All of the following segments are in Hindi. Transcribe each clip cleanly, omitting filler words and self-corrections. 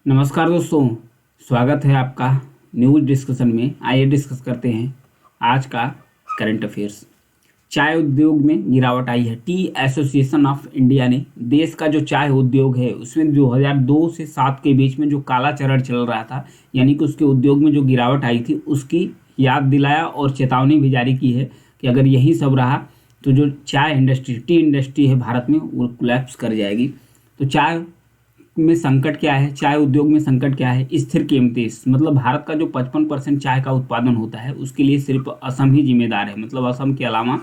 नमस्कार दोस्तों, स्वागत है आपका न्यूज़ डिस्कशन में। आइए डिस्कस करते हैं आज का करंट अफेयर्स। चाय उद्योग में गिरावट आई है। टी एसोसिएशन ऑफ इंडिया ने देश का जो चाय उद्योग है उसमें 2002 से 7 के बीच में जो काला चरण चल रहा था, यानी कि उसके उद्योग में जो गिरावट आई थी उसकी याद दिलाया और चेतावनी भी जारी की है कि अगर यही सब रहा तो जो चाय इंडस्ट्री, टी इंडस्ट्री है भारत में, वो कोलैप्स कर जाएगी। तो चाय में संकट क्या है, चाय उद्योग में संकट क्या है? स्थिर कीमतें, मतलब भारत का जो 55% चाय का उत्पादन होता है उसके लिए सिर्फ असम ही जिम्मेदार है। मतलब असम के अलावा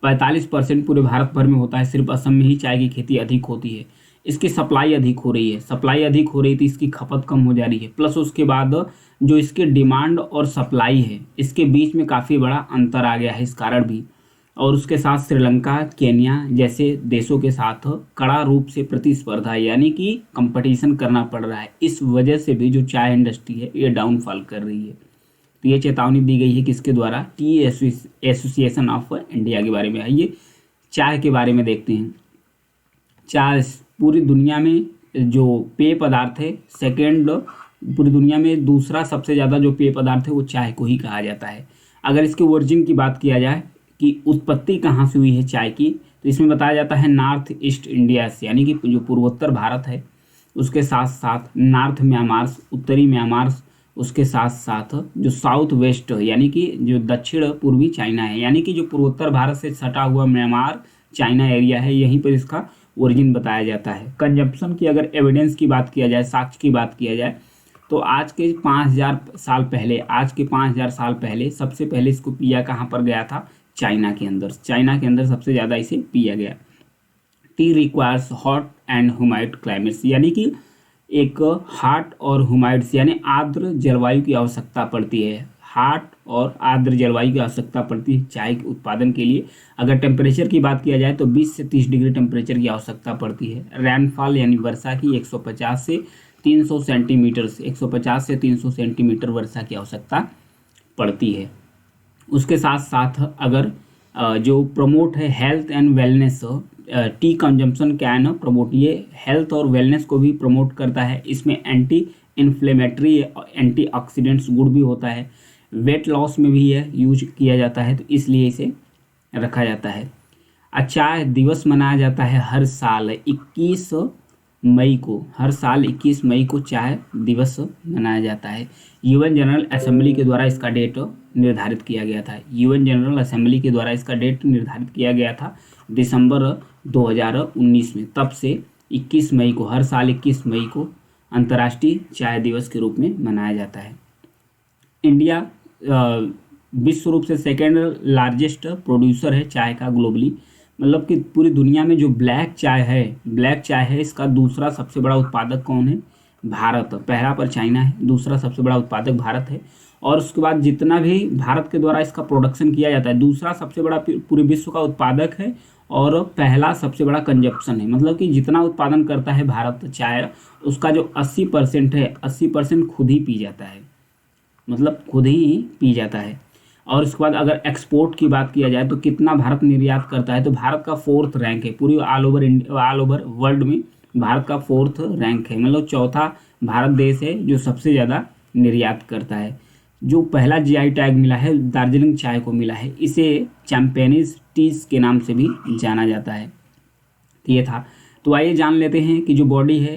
45% पूरे भारत भर में होता है, सिर्फ असम में ही चाय की खेती अधिक होती है। इसकी सप्लाई अधिक हो रही है, सप्लाई अधिक हो रही थी, इसकी खपत कम हो जा रही है। प्लस उसके बाद जो इसकी डिमांड और सप्लाई है इसके बीच में काफ़ी बड़ा अंतर आ गया है इस कारण भी। और उसके साथ श्रीलंका, केन्या जैसे देशों के साथ कड़ा रूप से प्रतिस्पर्धा यानी कि कंपटीशन करना पड़ रहा है। इस वजह से भी जो चाय इंडस्ट्री है ये डाउनफॉल कर रही है। तो ये चेतावनी दी गई है किसके द्वारा? टी एसोसिएशन ऑफ इंडिया के बारे में। आइए चाय के बारे में देखते हैं। चाय पूरी दुनिया में जो पेय पदार्थ है, सेकेंड पूरी दुनिया में दूसरा सबसे ज़्यादा जो पेय पदार्थ है वो चाय को ही कहा जाता है। अगर इसके ओरिजिन की बात किया जाए कि उत्पत्ति कहाँ से हुई है चाय की, तो इसमें बताया जाता है नॉर्थ ईस्ट इंडिया से, यानी कि जो पूर्वोत्तर भारत है उसके साथ साथ नॉर्थ म्यांमार, उत्तरी म्यांमार, उसके साथ साथ जो साउथ वेस्ट यानी कि जो दक्षिण पूर्वी चाइना है, यानी कि जो पूर्वोत्तर भारत से सटा हुआ म्यांमार चाइना एरिया है, यहीं पर इसका ओरिजिन बताया जाता है। कंजप्शन की अगर एविडेंस की बात किया जाए, साक्ष्य की बात किया जाए, तो आज के 5000 साल पहले, आज के 5000 साल पहले सबसे पहले इसको पिया कहाँ पर गया था? चाइना के अंदर। चाइना के अंदर सबसे ज़्यादा इसे पिया गया। T requires hot and humid climates, यानी कि एक हॉट और ह्यूमिड्स यानी आर्द्र जलवायु की आवश्यकता पड़ती है। हॉट और आर्द्र जलवायु की आवश्यकता पड़ती है चाय के उत्पादन के लिए। अगर टेम्परेचर की बात किया जाए तो 20 से 30 डिग्री टेम्परेचर की आवश्यकता पड़ती है। रैनफॉल यानी वर्षा की 150 से 300 सेंटीमीटर, 150 से 300 सेंटीमीटर वर्षा की आवश्यकता पड़ती है। उसके साथ साथ अगर जो प्रमोट है health and wellness, T consumption can promote, ये हेल्थ और वेलनेस को भी प्रमोट करता है। इसमें एंटी इन्फ्लेमेटरी, एंटीऑक्सीडेंट्स गुड भी होता है। वेट लॉस में भी यह यूज किया जाता है, तो इसलिए इसे रखा जाता है। चाय दिवस मनाया जाता है हर साल 21 मई को। हर साल 21 मई को चाय दिवस मनाया जाता है। यूएन जनरल असेंबली के द्वारा इसका डेट निर्धारित किया गया था। यूएन जनरल असेंबली के द्वारा इसका डेट निर्धारित किया गया था दिसंबर 2019 में। तब से 21 मई को, हर साल 21 मई को अंतर्राष्ट्रीय चाय दिवस के रूप में मनाया जाता है। इंडिया विश्व रूप से सेकेंड लार्जेस्ट प्रोड्यूसर है चाय का ग्लोबली। मतलब कि पूरी दुनिया में जो ब्लैक चाय है इसका दूसरा सबसे बड़ा उत्पादक कौन है? भारत। पहला पर चाइना है, दूसरा सबसे बड़ा उत्पादक भारत है। और उसके बाद जितना भी भारत के द्वारा इसका प्रोडक्शन किया जाता है, दूसरा सबसे बड़ा पूरे विश्व का उत्पादक है और पहला सबसे बड़ा कंजप्शन है। मतलब कि जितना उत्पादन करता है भारत चाय, उसका जो 80% है, 80% खुद ही पी जाता है, मतलब खुद ही पी जाता है। और उसके बाद अगर एक्सपोर्ट की बात किया जाए तो कितना भारत निर्यात करता है, तो भारत का 4th रैंक है पूरी ऑल ओवर वर्ल्ड में। भारत का 4th रैंक है, मतलब चौथा भारत देश है जो सबसे ज़्यादा निर्यात करता है। जो पहला जीआई टैग मिला है दार्जिलिंग चाय को मिला है, इसे चैंपियनिज टीज के नाम से भी जाना जाता है। ये था। तो आइए जान लेते हैं कि जो बॉडी है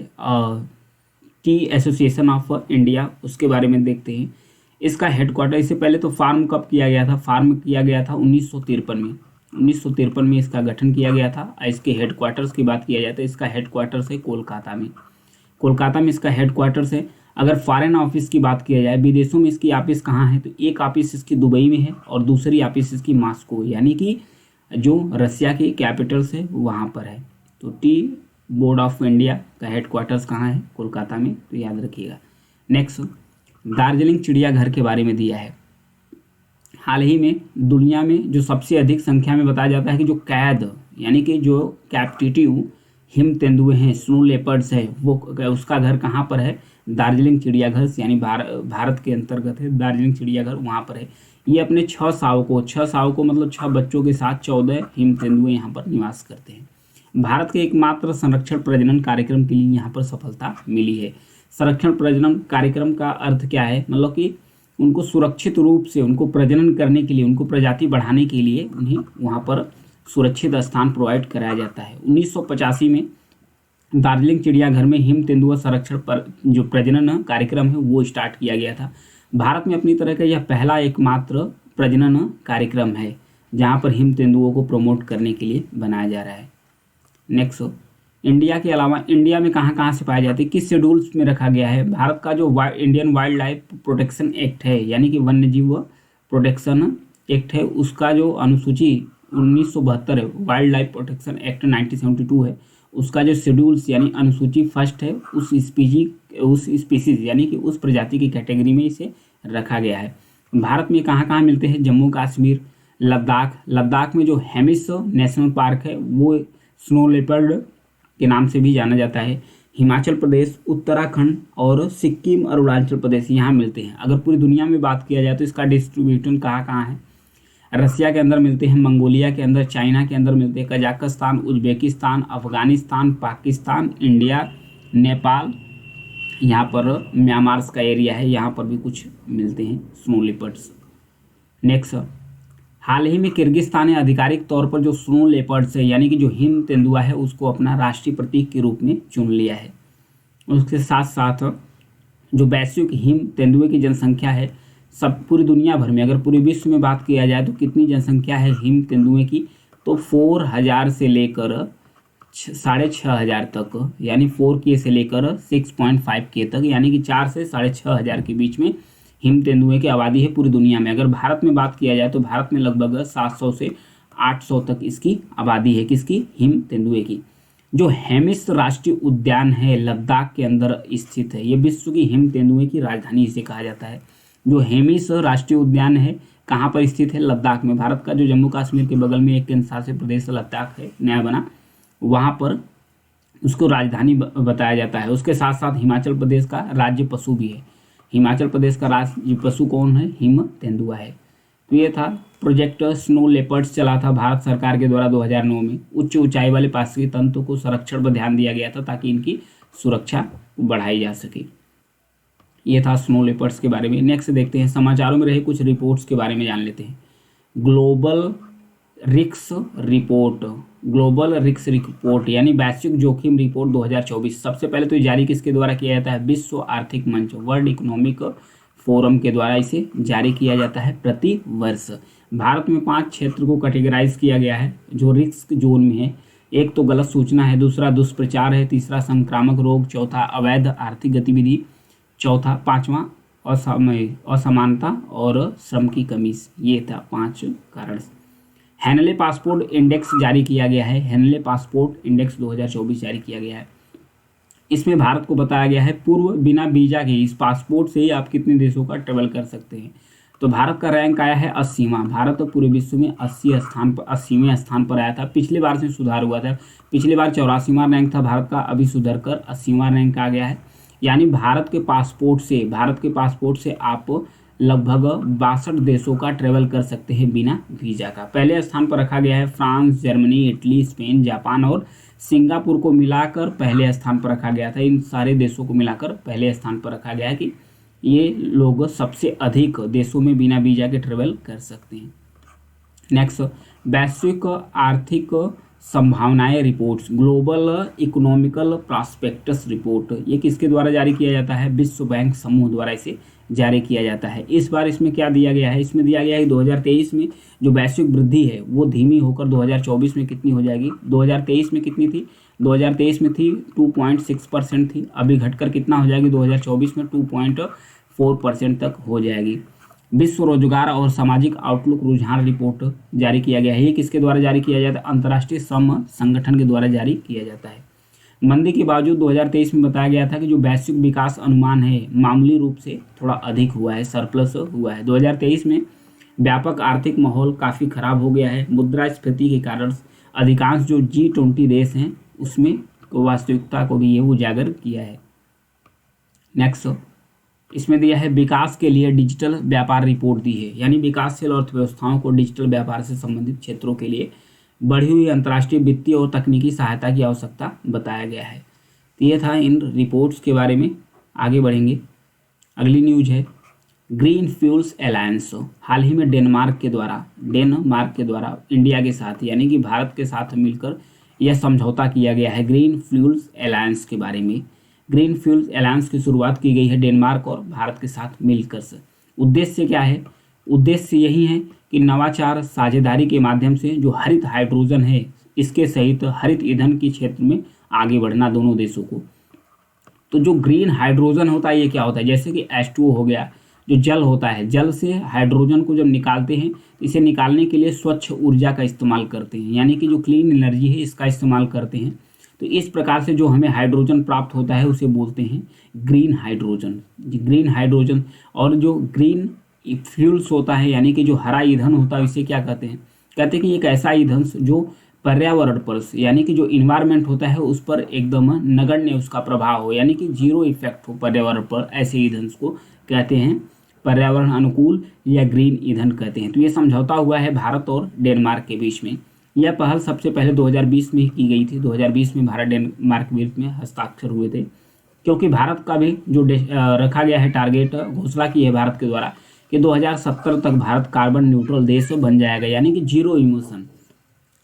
टी एसोसिएशन ऑफ इंडिया, उसके बारे में देखते हैं। इसका हेडक्वार्टर, इससे पहले तो फार्म कब किया गया था? फार्म किया गया था 1953 में। 1953 में इसका गठन किया गया था। इसके हेडक्वार्टर्स की बात किया जाए तो इसका हेडक्वार्टर्स है कोलकाता में। कोलकाता में इसका हेडक्वार्टर्स है। अगर फॉरेन ऑफिस की बात किया जाए, विदेशों में इसकी ऑफिस कहाँ है, तो एक ऑफिस इसकी दुबई में है और दूसरी ऑफिस इसकी मॉस्को, यानी कि जो रसिया की कैपिटल्स है वहाँ पर है। तो टी बोर्ड ऑफ इंडिया का हेडक्वार्टर्स कहाँ है? कोलकाता में, तो याद रखिएगा। नेक्स्ट, दार्जिलिंग चिड़ियाघर के बारे में दिया है। हाल ही में दुनिया में जो सबसे अधिक संख्या में बताया जाता है कि जो कैद यानी कि जो कैप्टिव हिम तेंदुए हैं, स्नो लेपर्ड्स है, वो उसका घर कहाँ पर है? दार्जिलिंग चिड़ियाघर, यानी भारत के अंतर्गत है दार्जिलिंग चिड़ियाघर, वहाँ पर है। ये अपने 6 शावकों मतलब 6 बच्चों के साथ 14 हिम तेंदुए यहाँ पर निवास करते हैं। भारत के एकमात्र संरक्षण प्रजनन कार्यक्रम के लिए यहाँ पर सफलता मिली है। संरक्षण प्रजनन कार्यक्रम का अर्थ क्या है, मतलब कि उनको सुरक्षित रूप से उनको प्रजनन करने के लिए, उनको प्रजाति बढ़ाने के लिए उन्हें वहाँ पर सुरक्षित स्थान प्रोवाइड कराया जाता है। 1985 में दार्जिलिंग चिड़ियाघर में हिम तेंदुआ संरक्षण पर जो प्रजनन कार्यक्रम है वो स्टार्ट किया गया था। भारत में अपनी तरह का यह पहला एकमात्र प्रजनन कार्यक्रम है जहाँ पर हिम तेंदुओं को प्रमोट करने के लिए बनाया जा रहा है। नेक्स्ट, इंडिया के अलावा इंडिया में कहाँ कहाँ से पाए जाते हैं, किस शेड्यूल्स में रखा गया है। भारत का जो Indian wild life protection act है, यानी कि वन्यजीव प्रोटेक्शन एक्ट है, उसका जो अनुसूची 1972 है, वाइल्ड लाइफ प्रोटेक्शन एक्ट 1972 है, उसका जो शेड्यूल्स यानी अनुसूची फर्स्ट है, उस स्पीसीज यानी कि उस प्रजाति की कैटेगरी में इसे रखा गया है। भारत में कहाँ कहाँ मिलते हैं, जम्मू कश्मीर, लद्दाख में जो हेमिस नेशनल पार्क है वो स्नो लेपर्ड के नाम से भी जाना जाता है। हिमाचल प्रदेश, उत्तराखंड और सिक्किम और अरुणाचल प्रदेश यहाँ मिलते हैं। अगर पूरी दुनिया में बात किया जाए तो इसका डिस्ट्रीब्यूशन कहाँ कहाँ है, रसिया के अंदर मिलते हैं, मंगोलिया के अंदर, चाइना के अंदर मिलते हैं, Kazakhstan, Uzbekistan, Afghanistan, Pakistan, India, Nepal, यहाँ पर म्यांमार का एरिया है, यहाँ पर भी कुछ मिलते हैं स्नो लेपर्ड्स। नेक्स्ट, हाल ही में किर्गिस्तान ने आधिकारिक तौर पर जो स्नो लेपर्ड्स है यानी कि जो हिम तेंदुआ है उसको अपना राष्ट्रीय प्रतीक के रूप में चुन लिया है। उसके साथ साथ जो वैश्विक हिम तेंदुए की जनसंख्या है, सब पूरी दुनिया भर में अगर पूरे विश्व में बात किया जाए तो कितनी जनसंख्या है हिम तेंदुए की, तो 4000 से लेकर 6500 तक, यानी 4K से लेकर 6.5K तक, यानी कि 4 से 6500 के बीच में हिम तेंदुए की आबादी है पूरी दुनिया में। अगर भारत में बात किया जाए तो भारत में लगभग 700 से 800 तक इसकी आबादी है, किसकी, हिम तेंदुए की। जो हेमिस राष्ट्रीय उद्यान है लद्दाख के अंदर स्थित है, ये विश्व की हिम तेंदुए की राजधानी इसे कहा जाता है। जो हेमिस राष्ट्रीय उद्यान है कहाँ पर स्थित है, लद्दाख में। भारत का जो जम्मू कश्मीर के बगल में एक केंद्र शासित प्रदेश लद्दाख है, नया बना, वहाँ पर उसको राजधानी बताया जाता है। उसके साथ साथ हिमाचल प्रदेश का राज्य पशु भी है। हिमाचल प्रदेश का राज्य पशु कौन है, हिम तेंदुआ है। तो ये था प्रोजेक्ट स्नो लेपर्ड्स, चला था भारत सरकार के द्वारा 2009 में। उच्च ऊंचाई वाले पारिस्थितिक तंत्र को संरक्षण पर ध्यान दिया गया था ताकि इनकी सुरक्षा बढ़ाई जा सके। ये था स्नो लेपर्ड्स के बारे में। नेक्स्ट देखते हैं, समाचारों में रहे कुछ रिपोर्ट्स के बारे में जान लेते हैं। ग्लोबल रिस्क रिपोर्ट यानी वैश्विक जोखिम रिपोर्ट 2024। सबसे पहले तो ये जारी किसके द्वारा किया जाता है, विश्व आर्थिक मंच, वर्ल्ड इकोनॉमिक फोरम के द्वारा इसे जारी किया जाता है प्रति वर्ष। भारत में 5 क्षेत्र को कैटेगराइज किया गया है जो रिस्क जोन में है। एक तो गलत सूचना है, दूसरा दुष्प्रचार है, तीसरा संक्रामक रोग, चौथा अवैध आर्थिक गतिविधि, पांचवा असमानता और श्रम की कमी। ये था 5 कारण। हेनले पासपोर्ट इंडेक्स जारी किया गया है, हेनले पासपोर्ट इंडेक्स 2024 जारी किया गया है। इसमें भारत को बताया गया है पूर्व बिना वीजा के इस पासपोर्ट से ही आप कितने देशों का ट्रेवल कर सकते हैं। तो भारत का रैंक आया है 80वां। भारत पूरे विश्व में 80वें स्थान पर आया था। पिछली बार से सुधार हुआ था, पिछली बार 84वां रैंक था भारत का, अभी सुधर कर 80वां रैंक आ गया है। यानी भारत के पासपोर्ट से आप लगभग 62 देशों का ट्रेवल कर सकते हैं बिना वीज़ा का। पहले स्थान पर रखा गया है France, Germany, Italy, Spain, Japan और सिंगापुर को मिलाकर पहले स्थान पर रखा गया था। इन सारे देशों को मिलाकर पहले स्थान पर रखा गया है कि ये लोग सबसे अधिक देशों में बिना वीज़ा के ट्रेवल कर सकते हैं। नेक्स्ट, वैश्विक आर्थिक संभावनाएं reports, global economical prospectus report, ये किसके द्वारा जारी किया जाता है, विश्व बैंक समूह द्वारा इसे जारी किया जाता है। इस बार इसमें क्या दिया गया है, इसमें दिया गया है 2023 में जो वैश्विक वृद्धि है वो धीमी होकर 2024 में कितनी हो जाएगी। 2023 में कितनी थी, 2023 में थी 2.6% थी, अभी घटकर कितना हो जाएगी 2024 में 2.4% तक हो जाएगी। विश्व रोजगार और सामाजिक आउटलुक रुझान रिपोर्ट जारी किया गया है। ये किसके द्वारा जारी किया जाता है, अंतर्राष्ट्रीय श्रम संगठन के द्वारा जारी किया जाता है। मंदी के बावजूद 2023 में बताया गया था कि जो वैश्विक विकास अनुमान है मामूली रूप से थोड़ा अधिक हुआ है, सरप्लस हुआ है। 2023 में व्यापक आर्थिक माहौल काफ़ी खराब हो गया है। मुद्रास्फीति के कारण अधिकांश जो G20 देश हैं उसमें वास्तविकता को भी ये उजागर किया है। नेक्स्ट, इसमें दिया है विकास के लिए डिजिटल व्यापार रिपोर्ट दी है, यानी विकासशील अर्थव्यवस्थाओं को डिजिटल व्यापार से संबंधित क्षेत्रों के लिए बढ़ी हुई अंतर्राष्ट्रीय वित्तीय और तकनीकी सहायता की आवश्यकता बताया गया है। तो ये था इन रिपोर्ट्स के बारे में। आगे बढ़ेंगे। अगली न्यूज है ग्रीन फ्यूल्स अलायंस। हाल ही में डेनमार्क के द्वारा इंडिया के साथ यानी कि भारत के साथ मिलकर यह समझौता किया गया है ग्रीन फ्यूल्स अलायंस के बारे में। ग्रीन फ्यूल्स अलायंस की शुरुआत की गई है डेनमार्क और भारत के साथ मिलकर से। उद्देश्य क्या है? उद्देश्य यही है कि नवाचार साझेदारी के माध्यम से जो हरित हाइड्रोजन है इसके सहित हरित ईंधन के क्षेत्र में आगे बढ़ना दोनों देशों को। तो जो ग्रीन हाइड्रोजन होता है ये क्या होता है? जैसे कि H2O हो गया, जो जल होता है, जल से हाइड्रोजन को जब निकालते हैं इसे निकालने के लिए स्वच्छ ऊर्जा का इस्तेमाल करते हैं, यानी कि जो क्लीन एनर्जी है इसका इस्तेमाल करते हैं। तो इस प्रकार से जो हमें हाइड्रोजन प्राप्त होता है उसे बोलते हैं ग्रीन हाइड्रोजन। ग्रीन हाइड्रोजन और जो ग्रीन फ्यूल्स होता है यानी कि जो हरा ईंधन होता है इसे क्या कहते हैं? कहते हैं कि एक ऐसा ईंधन जो पर्यावरण पर यानी कि जो इन्वायरमेंट होता है उस पर एकदम नगण्य उसका प्रभाव हो, यानी कि जीरो इफेक्ट हो पर्यावरण पर, ऐसे ईंधन को कहते हैं पर्यावरण अनुकूल या ग्रीन ईंधन कहते हैं। तो ये समझौता हुआ है भारत और डेनमार्क के बीच में। यह पहल सबसे पहले 2020 में की गई थी। 2020 में भारत डेनमार्क बीच में हस्ताक्षर हुए थे, क्योंकि भारत का भी जो रखा गया है टारगेट, घोषणा की है भारत के द्वारा कि 2070 तक भारत कार्बन न्यूट्रल देश बन जाएगा, यानी कि जीरो इमिशन,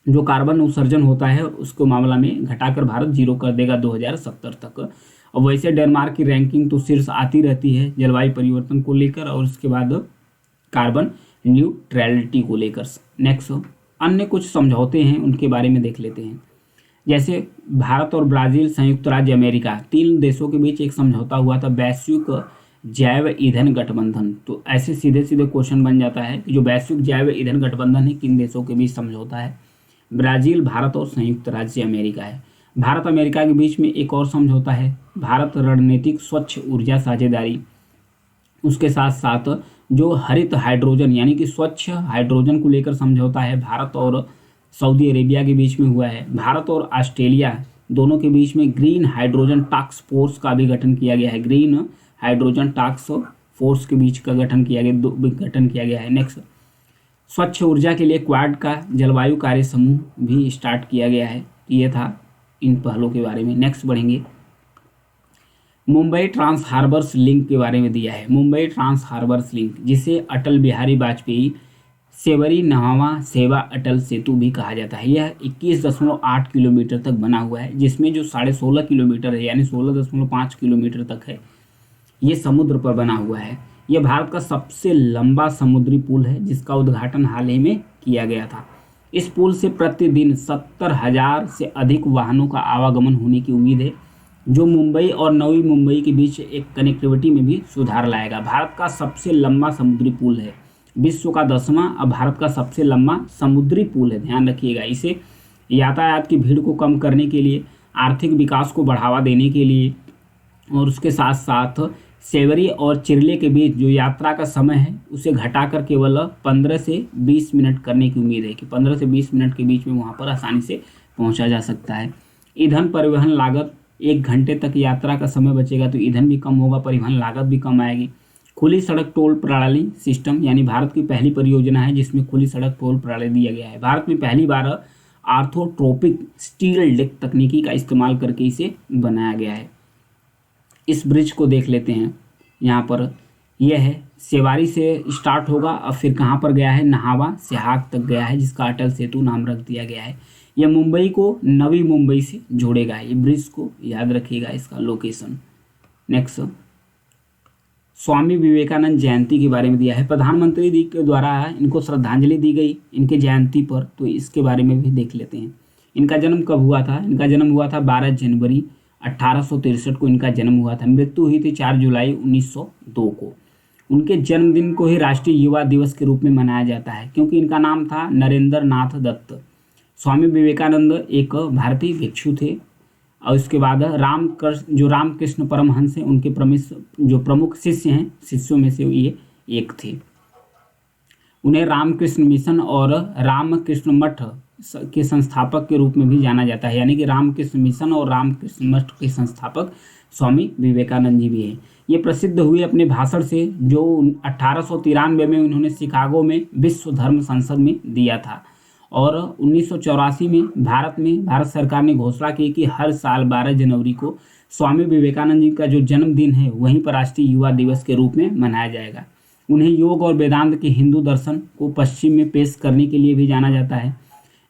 जो कार्बन उत्सर्जन होता है उसको मामला में घटाकर भारत जीरो कर देगा 2070 तक। और वैसे डेनमार्क की रैंकिंग तो शीर्ष आती रहती है जलवायु परिवर्तन को लेकर और उसके बाद कार्बन न्यूट्रलिटी को लेकर। नेक्स्ट अन्य कुछ समझौते हैं उनके बारे में देख लेते हैं। जैसे भारत और ब्राज़ील, संयुक्त राज्य अमेरिका, तीन देशों के बीच एक समझौता हुआ था वैश्विक जैव ईंधन गठबंधन। तो ऐसे सीधे सीधे क्वेश्चन बन जाता है कि जो वैश्विक जैव ईंधन गठबंधन है किन देशों के बीच समझौता है? ब्राज़ील, भारत और संयुक्त राज्य अमेरिका है। भारत अमेरिका के बीच में एक और समझौता है भारत रणनीतिक स्वच्छ ऊर्जा साझेदारी। उसके साथ साथ जो हरित हाइड्रोजन यानी कि स्वच्छ हाइड्रोजन को लेकर समझौता है भारत और सऊदी अरेबिया के बीच में हुआ है। भारत और ऑस्ट्रेलिया दोनों के बीच में ग्रीन हाइड्रोजन टास्क फोर्स का भी गठन किया गया है। ग्रीन हाइड्रोजन टास्क फोर्स के बीच का गठन किया गया है। नेक्स्ट स्वच्छ ऊर्जा के लिए क्वाड का जलवायु कार्य समूह भी स्टार्ट किया गया है। ये था इन पहलों के बारे में। नेक्स्ट बढ़ेंगे। मुंबई ट्रांस हार्बर्स लिंक के बारे में दिया है। मुंबई ट्रांस हार्बर्स लिंक, जिसे अटल बिहारी वाजपेयी सेवरी नहावा सेवा अटल सेतु भी कहा जाता है, यह 21.8 किलोमीटर तक बना हुआ है, जिसमें जो 16.5 किलोमीटर है यानी 16.5 किलोमीटर तक है ये समुद्र पर बना हुआ है। यह भारत का सबसे लंबा समुद्री पुल है जिसका उद्घाटन हाल ही में किया गया था। इस पुल से प्रतिदिन 70,000 से अधिक वाहनों का आवागमन होने की उम्मीद है, जो मुंबई और नवी मुंबई के बीच एक कनेक्टिविटी में भी सुधार लाएगा। भारत का सबसे लंबा समुद्री पुल है, विश्व का 10वां और भारत का सबसे लंबा समुद्री पुल है, ध्यान रखिएगा। इसे यातायात की भीड़ को कम करने के लिए, आर्थिक विकास को बढ़ावा देने के लिए और उसके साथ साथ सेवरी और चिरले के बीच जो यात्रा का समय है उसे घटाकर केवल 15 से 20 मिनट करने की उम्मीद है कि 15 से 20 मिनट के बीच में वहाँ पर आसानी से पहुँचा जा सकता है। ईंधन परिवहन लागत, 1 घंटे तक यात्रा का समय बचेगा तो ईंधन भी कम होगा, परिवहन लागत भी कम आएगी। खुली सड़क टोल प्रणाली सिस्टम, यानी भारत की पहली परियोजना है जिसमें खुली सड़क टोल प्रणाली दिया गया है। भारत में पहली बार आर्थोट्रोपिक स्टील डेक तकनीकी का इस्तेमाल करके इसे बनाया गया है। इस ब्रिज को देख लेते हैं। यहाँ पर यह है, सेवारी से स्टार्ट होगा और फिर कहाँ पर गया है, नहावा सिहाग तक गया है, जिसका अटल सेतु नाम रख दिया गया है। यह मुंबई को नवी मुंबई से जोड़ेगा। ये ब्रिज को याद रखिएगा इसका लोकेशन। नेक्स्ट स्वामी विवेकानंद जयंती के बारे में दिया है। प्रधानमंत्री जी के द्वारा इनको श्रद्धांजलि दी गई इनके जयंती पर, तो इसके बारे में भी देख लेते हैं। इनका जन्म कब हुआ था? इनका जन्म हुआ था 12 जनवरी 1863 को इनका जन्म हुआ था। मृत्यु हुई थी 4 जुलाई 1902 को। उनके जन्मदिन को ही राष्ट्रीय युवा दिवस के रूप में मनाया जाता है, क्योंकि इनका नाम था नरेंद्र नाथ दत्त। स्वामी विवेकानंद एक भारतीय भिक्षु थे और उसके बाद रामकृष्ण परमहंस हैं, उनके प्रमुख शिष्य हैं, शिष्यों में से ये एक थे। उन्हें रामकृष्ण मिशन और रामकृष्ण मठ के संस्थापक के रूप में भी जाना जाता है, यानी कि रामकृष्ण मिशन और रामकृष्ण मठ के संस्थापक स्वामी विवेकानंद जी भी हैं। ये प्रसिद्ध हुए अपने भाषण से जो 1893 में उन्होंने शिकागो में विश्व धर्म संसद में दिया था। और 1984 में भारत सरकार ने घोषणा की कि हर साल 12 जनवरी को स्वामी विवेकानंद जी का जो जन्मदिन है वहीं पर राष्ट्रीय युवा दिवस के रूप में मनाया जाएगा। उन्हें योग और वेदांत के हिंदू दर्शन को पश्चिम में पेश करने के लिए भी जाना जाता है।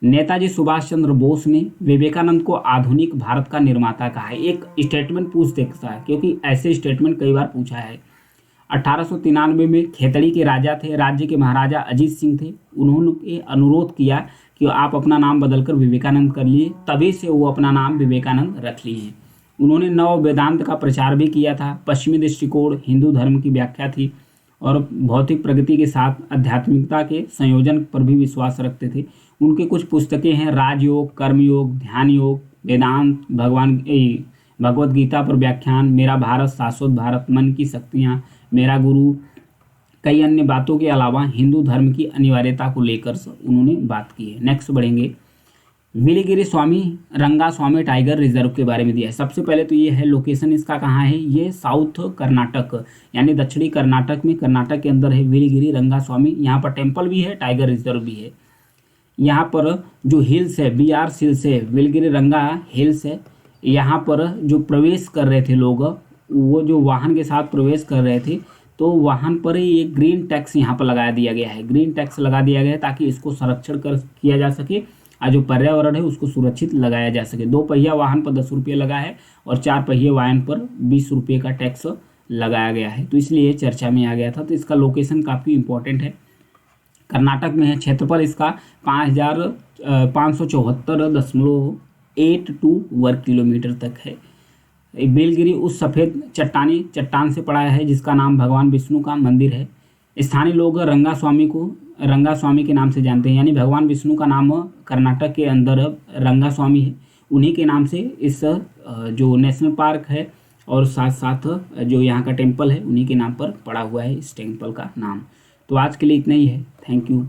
नेताजी सुभाष चंद्र बोस ने विवेकानंद को आधुनिक भारत का निर्माता कहा है। एक स्टेटमेंट पूछ सकता है, क्योंकि ऐसे स्टेटमेंट कई बार पूछा है। 1893 में खेतड़ी के राजा थे, राज्य के महाराजा अजीत सिंह थे। उन्होंने अनुरोध किया कि आप अपना नाम बदलकर विवेकानंद कर लिए, तभी से वो अपना नाम विवेकानंद रख लिए हैं। उन्होंने नव वेदांत का प्रचार भी किया था। पश्चिमी दृष्टिकोण हिंदू धर्म की व्याख्या थी और भौतिक प्रगति के साथ आध्यात्मिकता के संयोजन पर भी विश्वास रखते थे। उनके कुछ पुस्तकें हैं, राजयोग, कर्मयोग, ध्यान योग, वेदांत, भगवत गीता पर व्याख्यान, मेरा भारत, शाश्वत भारत, मन की शक्तियाँ, मेरा गुरु। कई अन्य बातों के अलावा हिंदू धर्म की अनिवार्यता को लेकर उन्होंने बात की है। नेक्स्ट बढ़ेंगे, नीलगिरी स्वामी रंगा स्वामी टाइगर रिजर्व के बारे में दिया है। सबसे पहले तो ये है लोकेशन इसका कहाँ है, ये साउथ कर्नाटक यानी दक्षिणी कर्नाटक में, कर्नाटक के अंदर है नीलगिरी रंगा स्वामी। यहाँ पर टेम्पल भी है, टाइगर रिजर्व भी है। यहाँ पर जो हिल्स है, BR हिल्स है, नीलगिरी रंगा हिल्स है। यहाँ पर जो प्रवेश कर रहे थे लोग, वो जो वाहन के साथ प्रवेश कर रहे थे, तो वाहन पर ही एक ग्रीन टैक्स यहाँ पर लगा दिया गया है। ग्रीन टैक्स लगा दिया गया है ताकि इसको संरक्षण किया जा सके और जो पर्यावरण है उसको सुरक्षित लगाया जा सके। 2 पहिया वाहन पर 10 रुपये लगा है और 4 पहिए वाहन पर 20 रुपये का टैक्स लगाया गया है, तो इसलिए चर्चा में आ गया था। तो इसका लोकेशन काफ़ी इंपॉर्टेंट है, कर्नाटक में है। क्षेत्रफल इसका 5,574.82 वर्ग किलोमीटर तक है। नीलगिरी उस सफ़ेद चट्टान से पड़ा है जिसका नाम भगवान विष्णु का मंदिर है। स्थानीय लोग रंगा स्वामी के नाम से जानते हैं, यानी भगवान विष्णु का नाम कर्नाटक के अंदर रंगा स्वामी है। उन्हीं के नाम से इस जो नेशनल पार्क है और साथ साथ जो यहाँ का टेम्पल है उन्हीं के नाम पर पड़ा हुआ है इस टेम्पल का नाम। तो आज के लिए इतना ही है। Thank you.